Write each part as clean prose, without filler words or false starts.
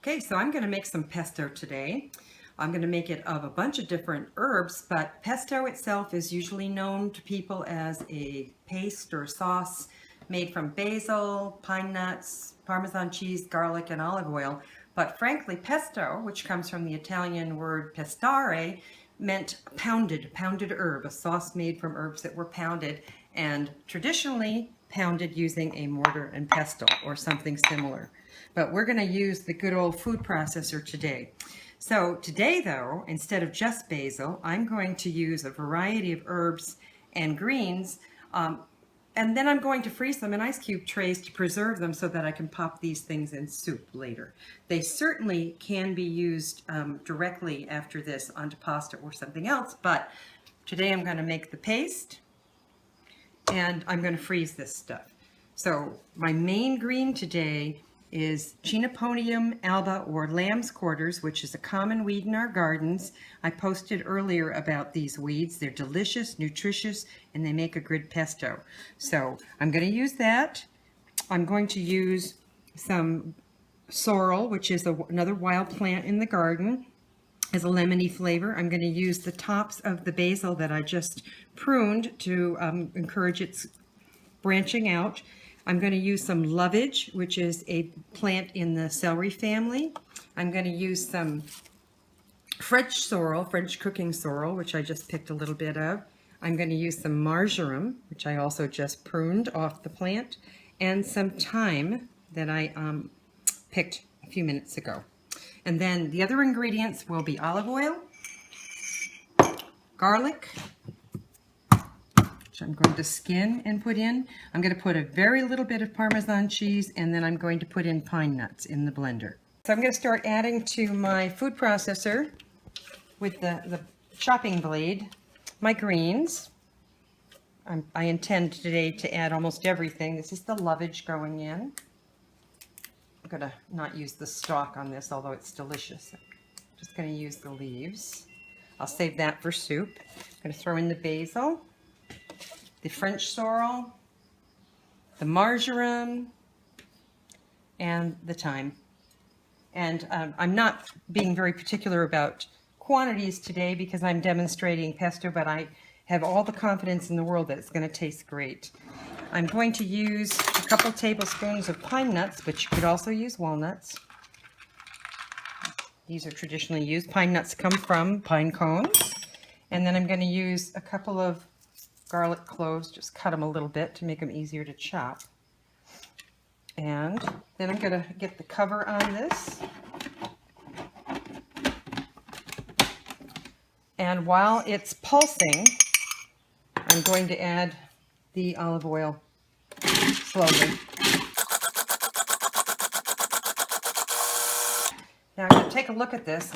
Okay, so I'm going to make some pesto today. I'm going to make it of a bunch of different herbs, but pesto itself is usually known to people as a paste or sauce made from basil, pine nuts, Parmesan cheese, garlic, and olive oil. But frankly, pesto, which comes from the Italian word pestare, meant pounded herb, a sauce made from herbs that were pounded and traditionally pounded using a mortar and pestle or something similar. But we're going to use the good old food processor today. So today, though, instead of just basil, I'm going to use a variety of herbs and greens, and then I'm going to freeze them in ice cube trays to preserve them so that I can pop these things in soup later. They certainly can be used directly after this onto pasta or something else, but today I'm going to make the paste and I'm going to freeze this stuff. So my main green today is Chenopodium alba, or lamb's quarters, which is a common weed in our gardens. I posted earlier about these weeds. They're delicious, nutritious, and they make a good pesto. So I'm going to use that. I'm going to use some sorrel, which is another wild plant in the garden, as a lemony flavor. I'm going to use the tops of the basil that I just pruned to encourage its branching out. I'm going to use some lovage, which is a plant in the celery family. I'm going to use some French sorrel, French cooking sorrel, which I just picked a little bit of. I'm going to use some marjoram, which I also just pruned off the plant, and some thyme that I picked a few minutes ago. And then the other ingredients will be olive oil, garlic, which I'm going to skin and put in. I'm going to put a very little bit of Parmesan cheese, and then I'm going to put in pine nuts in the blender. So I'm going to start adding to my food processor with the chopping blade my greens. I intend today to add almost everything. This is the lovage going in. I'm going to not use the stalk on this, although it's delicious. I'm just going to use the leaves. I'll save that for soup. I'm going to throw in the basil, the French sorrel, the marjoram, and the thyme. And I'm not being very particular about quantities today because I'm demonstrating pesto, but I have all the confidence in the world that it's going to taste great. I'm going to use a couple tablespoons of pine nuts, but you could also use walnuts. These are traditionally used. Pine nuts come from pine cones. And then I'm going to use a couple of garlic cloves, just cut them a little bit to make them easier to chop. And then I'm going to get the cover on this. And while it's pulsing, I'm going to add the olive oil slowly. Now I'm going to take a look at this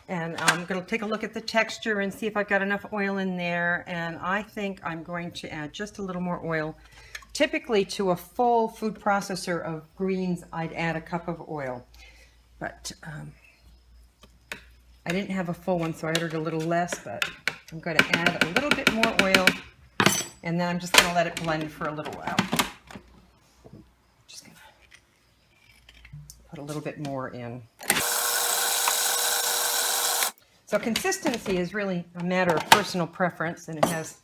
and I'm going to take a look at the texture and see if I've got enough oil in there, and I think I'm going to add just a little more oil. Typically to a full food processor of greens I'd add a cup of oil, but I didn't have a full one, so I ordered a little less, but I'm going to add a little bit more oil, and then I'm just going to let it blend for a little while. Just going to put a little bit more in. So consistency is really a matter of personal preference, and it has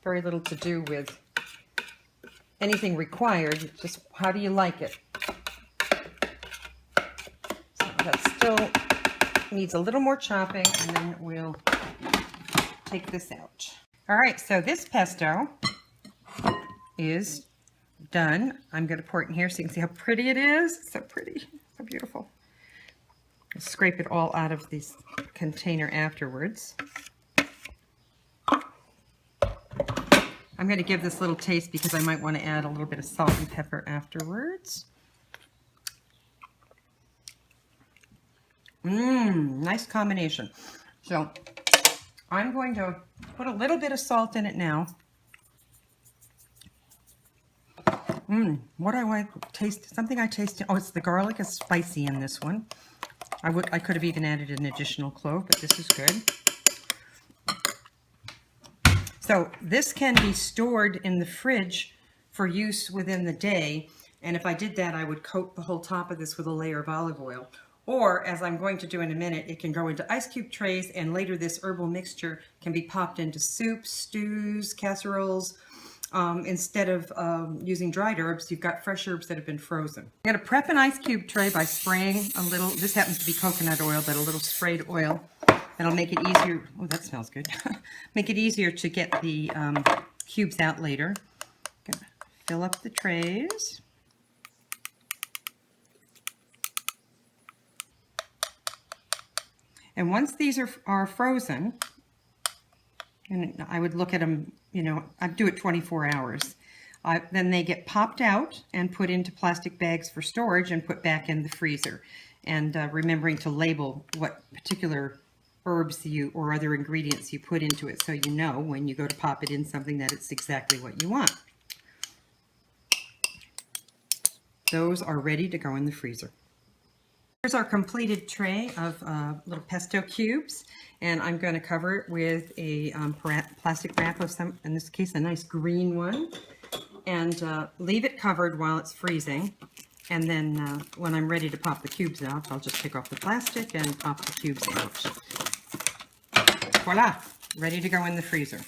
very little to do with anything required. Just how do you like it? So that still needs a little more chopping, and then we'll take this out. All right, so this pesto is done. I'm going to pour it in here so you can see how pretty it is. So pretty, so beautiful. I'll scrape it all out of this container afterwards. I'm going to give this little taste because I might want to add a little bit of salt and pepper afterwards. Nice combination. So I'm going to put a little bit of salt in it now. What do I want to taste? Something I tasted. Oh, it's the garlic is spicy in this one. I could have even added an additional clove, but this is good. So this can be stored in the fridge for use within the day. And if I did that, I would coat the whole top of this with a layer of olive oil. Or, as I'm going to do in a minute, it can go into ice cube trays, and later this herbal mixture can be popped into soups, stews, casseroles. Instead of using dried herbs, you've got fresh herbs that have been frozen. I'm going to prep an ice cube tray by spraying a little, this happens to be coconut oil, but a little sprayed oil. That'll make it easier, oh, that smells good. Make it easier to get the cubes out later. Gonna fill up the trays. And once these are frozen, and I would look at them, you know, I'd do it 24 hours. Then they get popped out and put into plastic bags for storage and put back in the freezer. And remembering to label what particular herbs or other ingredients you put into it, so you know when you go to pop it in something that it's exactly what you want. Those are ready to go in the freezer. Here's our completed tray of little pesto cubes, and I'm going to cover it with a plastic wrap of some, in this case, a nice green one, and leave it covered while it's freezing. And then when I'm ready to pop the cubes off, I'll just take off the plastic and pop the cubes out. Voila! Ready to go in the freezer.